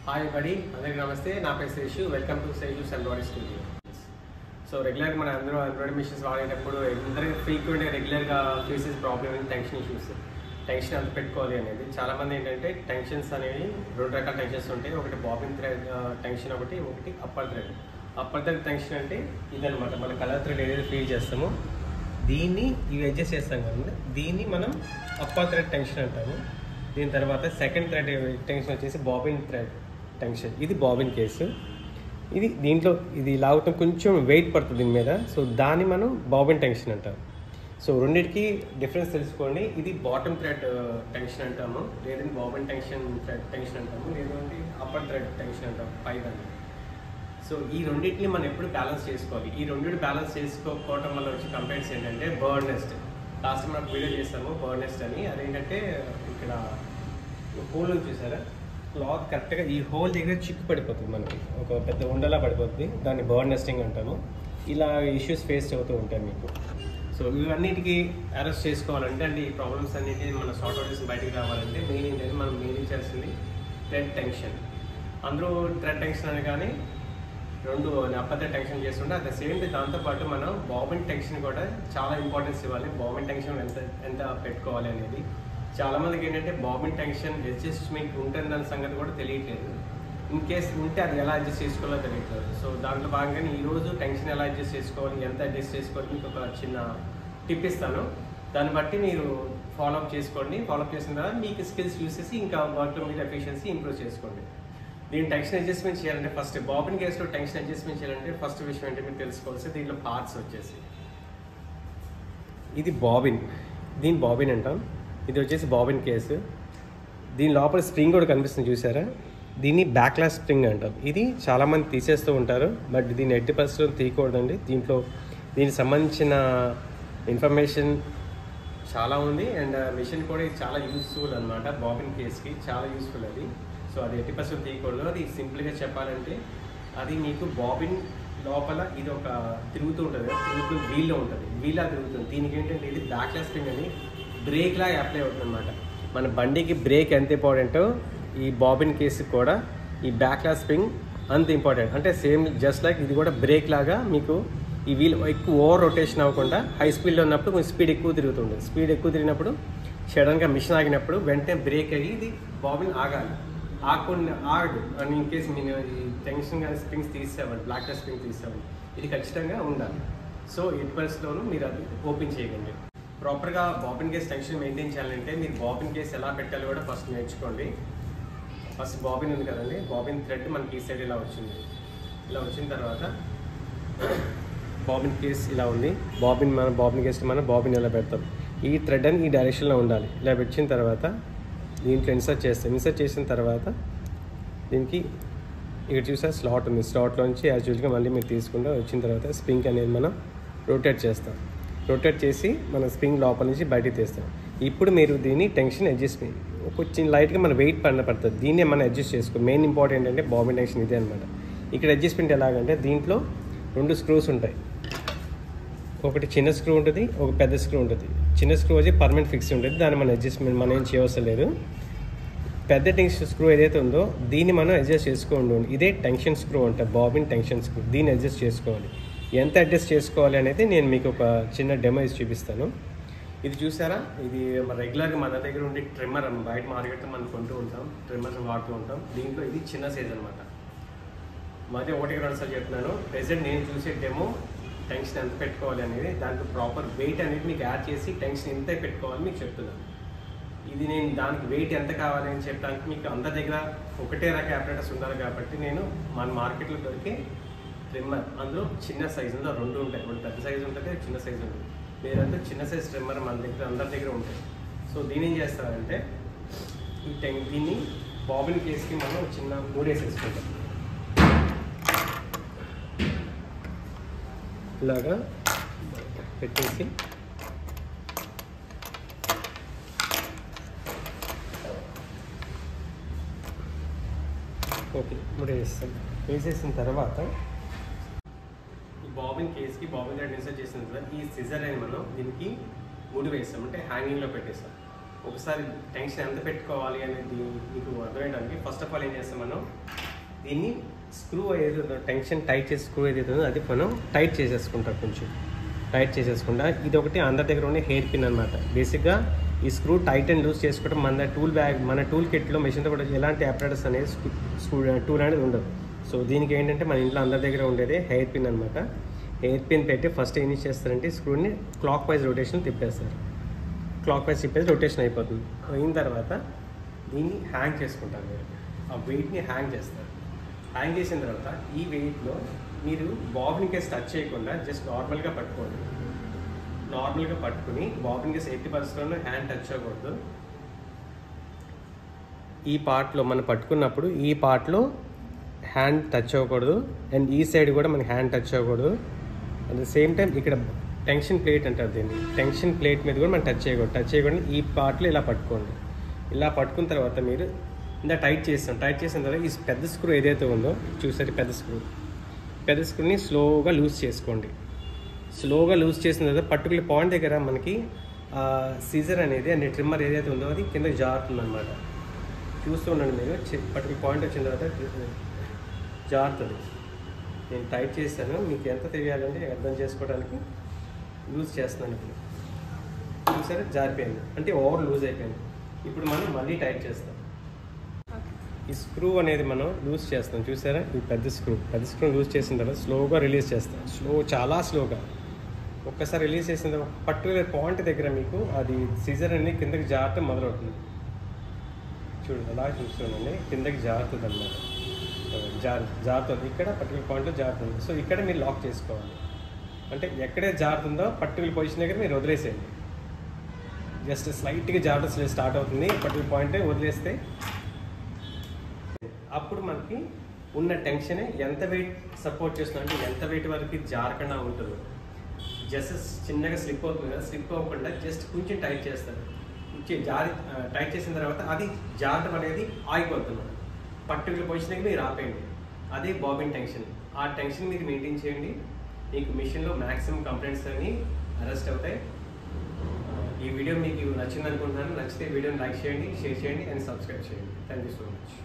Hi బడి అందరికీ నమస్తే. నా పేరు Seshu. Welcome to Seshu's embroidery studio. So రెగ్యులర్గా మన అందరూ ఎంబ్రాయిడరీ మిషన్స్ వాడేటప్పుడు అందరికీ ఫ్రీక్వెంట్గా రెగ్యులర్గా ఫేసెస్ ప్రాబ్లమ్ ఏంటి టెన్షన్ ఇష్యూస్. టెన్షన్ అంత పెట్టుకోవాలి అనేది చాలామంది ఏంటంటే టెన్షన్స్ అనేవి రెండు రకాల టెన్షన్స్ ఉంటాయి. ఒకటి బాబిన్ థ్రెడ్ టెన్షన్, ఒకటి upper thread. Upper thread tension అంటే ఇదనమాట, మన కలర్ థ్రెడ్ ఏదైతే ఫీల్ చేస్తామో దీన్ని ఇవి అడ్జస్ట్ చేస్తాం కదండి, దీన్ని మనం అప్పర్ థ్రెడ్ టెన్షన్ అంటాము. దీని తర్వాత సెకండ్ థ్రెడ్ టెన్షన్ వచ్చేసి బాబిన్ థ్రెడ్ టెన్షన్. ఇది బాబిన్ కేసు. దీంట్లో ఇది లాగటం కొంచెం వెయిట్ పడుతుంది దీని మీద, సో దాన్ని మనం బాబిన్ టెన్షన్ అంటాం. సో రెండింటికి డిఫరెన్స్ తెలుసుకోండి. ఇది బాటమ్ థ్రెడ్ టెన్షన్ అంటాము, లేదంటే బాబిన్ టెన్షన్ అంటాము, లేదంటే అప్పర్ థ్రెడ్ టెన్షన్ అంటాము పైదాన్ని. సో ఈ రెండింటిని మనం ఎప్పుడు బ్యాలెన్స్ చేసుకోవాలి. ఈ రెండింటి బ్యాలెన్స్ చేసుకోకపోవడం వల్ల వచ్చే కంప్లైంట్స్ ఏంటంటే బర్డ్ నెస్ట్. లాస్ట్ మనం వీడియో చేస్తాము బర్డ్ నెస్ట్ అని. అదేంటంటే ఇక్కడ హోల్ చూసారా, క్లాత్ కరెక్ట్గా ఈ హోల్ దగ్గర చిక్కు పడిపోతుంది, మనకి ఒక పెద్ద ఉండలా పడిపోతుంది. దాన్ని బర్డ్ నెస్టింగ్ అంటాము. ఇలా ఇష్యూస్ ఫేస్ అవుతూ ఉంటాయి మీకు. సో ఇవన్నిటికీ అరెస్ట్ చేసుకోవాలంటే అంటే ఈ ప్రాబ్లమ్స్ అన్నిటిని మనం సార్ట్ అవుట్ చేసి బయటికి రావాలంటే మెయిన్ ఏంటంటే మనం మెయిన్ చేయాల్సింది థ్రెడ్ టెన్షన్. అందరూ థ్రెడ్ టెన్షన్ అని కానీ రెండు అప్పర్ థ్రెడ్ టెన్షన్ చేస్తుంటే అట్ ద సేమ్ టైం దాంతోపాటు మనం బాబిన్ టెన్షన్ కూడా చాలా ఇంపార్టెన్స్ ఇవ్వాలి. బాబిన్ టెన్షన్ ఎంత పెట్టుకోవాలి అనేది చాలామందికి ఏంటంటే బాబిన్ టెన్షన్ అడ్జస్ట్మెంట్ ఉంటుందన్న సంగతి కూడా తెలియట్లేదు. ఇన్ కేస్ ఉంటే అది ఎలా అడ్జస్ట్ చేసుకోవాలో తెలియట్లేదు. సో దాంట్లో భాగంగానే ఈరోజు టెన్షన్ ఎలా అడ్జస్ట్ చేసుకోవాలి, ఎంత అడ్జస్ట్ చేసుకోవాలి మీకు ఒక చిన్న టిప్ ఇస్తాను. దాన్ని బట్టి మీరు ఫాలోఅప్ చేసుకోండి. ఫాలోఅప్ చేసిన తర్వాత మీకు స్కిల్స్ యూస్ చేసి ఇంకా వర్క్లో మీద ఎఫిషియన్సీ ఇంప్రూవ్ చేసుకోండి. దీన్ని టెన్షన్ అడ్జస్ట్మెంట్ చేయాలంటే ఫస్ట్ బాబిన్ కేసులో టెన్షన్ అడ్జస్ట్మెంట్ చేయాలంటే ఫస్ట్ విషయం ఏంటి మీరు తెలుసుకోవాల్సి, దీంట్లో పార్ట్స్ వచ్చేసి ఇది బాబిన్, దీని బాబిన్ అంటాం. ఇది వచ్చేసి బాబిన్ కేసు. దీని లోపల స్ప్రింగ్ కూడా కనిపిస్తుంది చూసారా, దీన్ని బ్యాక్లాస్ స్ప్రింగ్ అంటాం. ఇది చాలామంది తీసేస్తూ ఉంటారు, బట్ దీన్ని 80% తీయకూడదండి. దీనికి సంబంధించిన ఇన్ఫర్మేషన్ చాలా ఉంది అండ్ మిషన్ కూడా ఇది చాలా యూస్ఫుల్ అనమాట. బాబిన్ కేస్కి చాలా యూస్ఫుల్ అది. సో అది 80% తీయకూడదు. అది సింపుల్గా చెప్పాలంటే అది మీకు బాబిన్ లోపల ఇది ఒక తిరుగుతూ ఉంటుంది, తిరుగుతూ వీల్లో ఉంటుంది, వీల్ తిరుగుతుంది. దీనికి ఏంటంటే ఇది బ్యాక్లాస్ స్ప్రింగ్ అని బ్రేక్ లాగా అప్లై అవుతుంది అనమాట. మన బండికి బ్రేక్ ఎంత ఇంపార్టెంటో ఈ బాబిన్ కేసుకి కూడా ఈ బ్యాక్లాస్ స్ప్రింగ్ అంత ఇంపార్టెంట్. అంటే సేమ్ జస్ట్ లైక్ ఇది కూడా బ్రేక్ లాగా మీకు ఈ వీల్ ఎక్కువ ఓవర్ రొటేషన్ అవ్వకుండా హై స్పీడ్లో ఉన్నప్పుడు కొంచెం స్పీడ్ ఎక్కువ తిరుగుతుంది. స్పీడ్ ఎక్కువ తిరిగినప్పుడు సడన్గా మిషన్ ఆగినప్పుడు వెంటనే బ్రేక్ అయ్యి ఇది బాబిన్ ఆగాలి. ఆగదు అని ఇన్ కేసు మీరు ఈ టెన్షన్ కానీ స్ప్రింగ్స్ తీసేవాళ్ళు, బ్లాక్లాస్ స్ప్రింగ్ తీసేవాళ్ళు, ఇది ఖచ్చితంగా ఉండాలి. సో 80%లోనూ మీరు అది ఓపెన్ చేయకండి. ప్రాపర్గా బాబిన్ కేస్ టెన్షన్ మెయింటైన్ చేయాలంటే మీరు బాబిన్ కేస్ ఎలా పెట్టాలో కూడా ఫస్ట్ నేర్చుకోండి. ఫస్ట్ బాబిన్ ఉంది కదండి, బాబిన్ థ్రెడ్ మనకి ఈ సైడ్ ఇలా వచ్చింది. ఇలా వచ్చిన తర్వాత బాబిన్ కేస్ ఇలా ఉంది. బాబిన్ కేస్కి మనం బాబిన్ ఎలా పెడతాం, ఈ థ్రెడ్ అని ఈ డైరెక్షన్లో ఉండాలి. ఇలా పెట్టిన తర్వాత దీంట్లో ఇన్సర్ట్ చేసిన తర్వాత దీనికి ఇక్కడ చూసా స్లాట్ ఉంది. స్లాట్లోంచి యాక్చువల్గా మళ్ళీ మీరు తీసుకుంటూ వచ్చిన తర్వాత స్ప్రింగ్ అనేది మనం రొటేట్ చేస్తాం. రొటేట్ చేసి మన స్ప్రింగ్ లోపల నుంచి బయటికి తీస్తాం. ఇప్పుడు మీరు దీన్ని టెన్షన్ అడ్జస్ట్మెంట్ కొంచెం లైట్గా మన వెయిట్ పడుతుంది, దీన్నే మనం అడ్జస్ట్ చేసుకో. మెయిన్ ఇంపార్టెంట్ అంటే బాబిన్ టెన్షన్ ఇదే అనమాట. ఇక్కడ అడ్జస్ట్మెంట్ ఎలాగంటే దీంట్లో 2 స్క్రూస్ ఉంటాయి. ఒకటి చిన్న స్క్రూ ఉంటుంది, ఒక పెద్ద స్క్రూ ఉంటుంది. చిన్న స్క్రూ వచ్చి పర్మనెంట్ ఫిక్స్ ఉంటుంది, దాన్ని మనం అడ్జస్ట్మెంట్ మనం ఏం చేయవలసిన లేదు. పెద్ద టెన్షన్ స్క్రూ ఏదైతే ఉందో దీన్ని మనం అడ్జస్ట్ చేసుకోండి. ఇదే టెన్షన్ స్క్రూ ఉంటుంది, బాబిన్ టెన్షన్ స్క్రూ. దీన్ని అడ్జస్ట్ చేసుకోవాలి. ఎంత అడ్జస్ట్ చేసుకోవాలి అనేది నేను మీకు ఒక చిన్న డెమో ఇచ్చి చూపిస్తాను. ఇది చూసారా, ఇది రెగ్యులర్గా మన దగ్గర ఉండే ట్రిమ్మర్ బయట మార్కెట్లో మనం కొంటూ ఉంటాం, ట్రిమ్మర్స్ వాడుతూ ఉంటాం. దీంట్లో ఇది చిన్న సైజ్ అనమాట. మధ్య 1-2 సార్లు చెప్తున్నాను. ప్రెజెంట్ నేను చూసే డెమో టెన్షన్ ఎంత పెట్టుకోవాలి అనేది, దాంట్లో ప్రాపర్ వెయిట్ అనేది మీకు యాడ్ చేసి టెన్షన్ ఎంత పెట్టుకోవాలని మీకు చెప్తున్నాను. ఇది నేను దానికి వెయిట్ ఎంత కావాలి అని చెప్పడానికి మీకు అందరి దగ్గర ఒకటే రకం ఆపరేటర్స్ ఉండాలి కాబట్టి నేను మన మార్కెట్లో దొరికే ట్రిమ్మర్, అందులో చిన్న సైజు ఉందో 2 ఉంటాయి. ఒకటి పెద్ద సైజు ఉంటుంది, చిన్న సైజు ఉంటుంది. మీరంతా చిన్న సైజ్ ట్రిమ్మర్ మన దగ్గర అందరి దగ్గర ఉంటాయి. సో దీన్ని ఏం చేస్తారంటే దీన్ని బాబిన్ కేస్కి మనం చిన్న మూడేసేసుకుంటాం. ఇలాగా పెట్టేసి ఓకే మూడేస్తాం. వేసేసిన తర్వాత బాబిన్ కేస్కి బాబిన్ థ్రెడ్ ఇన్సర్ట్ చేసిన తర్వాత ఈ సిజర్ అని మనం దీనికి ముడి వేస్తాం, అంటే హ్యాంగింగ్లో పెట్టేస్తాం. ఒకసారి టెన్షన్ ఎంత పెట్టుకోవాలి అనేది మీకు అర్థమయ్యడానికి ఫస్ట్ ఆఫ్ ఆల్ ఏం చేస్తాం మనం దీన్ని స్క్రూ ఏదైతే టెన్షన్ టైట్ చేసి స్క్రూ ఏదైతే ఉందో అది మనం టైట్ చేసేసుకుంటాం. కొంచెం టైట్ చేసేసుకుంటా. ఇది ఒకటి అందరి దగ్గర ఉండే హెయిర్ పిన్ అనమాట. బేసిక్గా ఈ స్క్రూ టైట్ అండ్ లూజ్ చేసుకోవడం మన టూల్ కిట్లో మెషిన్తో కూడా ఎలాంటి అప్రాటస్ అనేది టూల్ అనేది ఉండదు. సో దీనికి ఏంటంటే మన ఇంట్లో అందరి దగ్గర ఉండేది హెయిర్ పిన్ అనమాట. హెయిర్ పిన్ పెట్టి ఫస్ట్ ఏం చేస్తారంటే స్క్రూని క్లాక్ వైజ్ రొటేషన్ తిప్పేస్తారు. క్లాక్ వైజ్ తిప్పేసి రొటేషన్ అయిపోతుంది. అయిన తర్వాత దీన్ని హ్యాంగ్ చేసుకుంటారు. మీరు ఆ వెయిట్ని హ్యాంగ్ చేస్తారు. హ్యాంగ్ చేసిన తర్వాత ఈ వెయిట్లో మీరు బాబిన్ కేస్ టచ్ చేయకుండా జస్ట్ నార్మల్గా పట్టుకోండి. నార్మల్గా పట్టుకుని బాబిన్ కేస్ 80% హ్యాండ్ టచ్ అవ్వకూడదు. ఈ పార్ట్లో మనం పట్టుకున్నప్పుడు ఈ పార్ట్లో హ్యాండ్ టచ్ అవ్వకూడదు అండ్ ఈ సైడ్ కూడా మనకి హ్యాండ్ టచ్ అవ్వకూడదు. అట్ ద సేమ్ టైం ఇక్కడ టెన్షన్ ప్లేట్ అంటారు దీన్ని. టెన్షన్ ప్లేట్ మీద కూడా మనం టచ్ చేయకూడదు. ఈ పార్ట్లో ఇలా పట్టుకోండి. ఇలా పట్టుకున్న తర్వాత మీరు ఇలా టైట్ చేసిన తర్వాత ఈ పెద్ద స్క్రూ ఏదైతే ఉందో చూసారు, పెద్ద స్క్రూని స్లోగా లూజ్ చేసుకోండి. స్లోగా లూజ్ చేసిన తర్వాత పర్టికులర్ పాయింట్ దగ్గర మనకి సీజర్ అనేది అండ్ ట్రిమ్మర్ ఏదైతే ఉందో అది కిందకి జారుతుంది అనమాట. చూస్తూ ఉండండి మీరు. పర్టికులర్ పాయింట్ వచ్చిన తర్వాత జారుతుంది. నేను టైట్ చేస్తాను, మీకు ఎంత తెలియాలంటే అర్థం చేసుకోవడానికి లూజ్ చేస్తున్నాను. ఇప్పుడు చూసారా జారిపోయింది, అంటే ఓవర్ లూజ్ అయిపోయింది. ఇప్పుడు మనం మళ్ళీ టైట్ చేస్తాం. ఈ స్క్రూ అనేది మనం లూజ్ చేస్తాం. చూసారా ఈ పెద్ద స్క్రూ లూజ్ చేసిన తర్వాత స్లోగా రిలీజ్ చేస్తాం. చాలా స్లోగా. ఒక్కసారి రిలీజ్ చేసిన తర్వాత పర్టికులర్ పాయింట్ దగ్గర మీకు అది సీజర్ అనేది కిందకి జారటం మొదలవుతుంది. చూడండి అలా చూస్తుందండి, కిందకి జారుతుంది అన్నమాట. జారుతుంది ఇక్కడ పర్టికులర్ పాయింట్లో జారుతుంది. సో ఇక్కడ మీరు లాక్ చేసుకోవాలి. అంటే ఎక్కడే జారుతుందో పర్టికులర్ పొజిషన్ దగ్గర మీరు వదిలేసేయండి. జస్ట్ స్లైట్గా జారటం స్టార్ట్ అవుతుంది. పర్టికులర్ పాయింట్ వదిలేస్తే అప్పుడు మనకి ఉన్న టెన్షన్ ఎంత వెయిట్ సపోర్ట్ చేస్తున్నా అంటే ఎంత వెయిట్ వరకు జారకుండా ఉంటుందో. జస్ట్ చిన్నగా స్లిప్ అవుతుంది కదా, స్లిప్ అవ్వకుండా జస్ట్ కొంచెం టైట్ చేస్తారు. టైట్ చేసిన తర్వాత అది జారటం అనేది ఆగిపోతుంది. పర్టికులర్ పొజిషన్ దగ్గర మీరు ఆపేయండి. అదే బాబిన్ టెన్షన్. ఆ టెన్షన్ మీరు మెయింటైన్ చేయండి. మీకు మిషన్లో మ్యాక్సిమం కంప్లైంట్స్ అన్నీ అరెస్ట్ అవుతాయి. ఈ వీడియో మీకు నచ్చింది అనుకుంటున్నాను. నచ్చితే వీడియోని లైక్ చేయండి, షేర్ చేయండి అండ్ సబ్స్క్రైబ్ చేయండి. Thank you so much.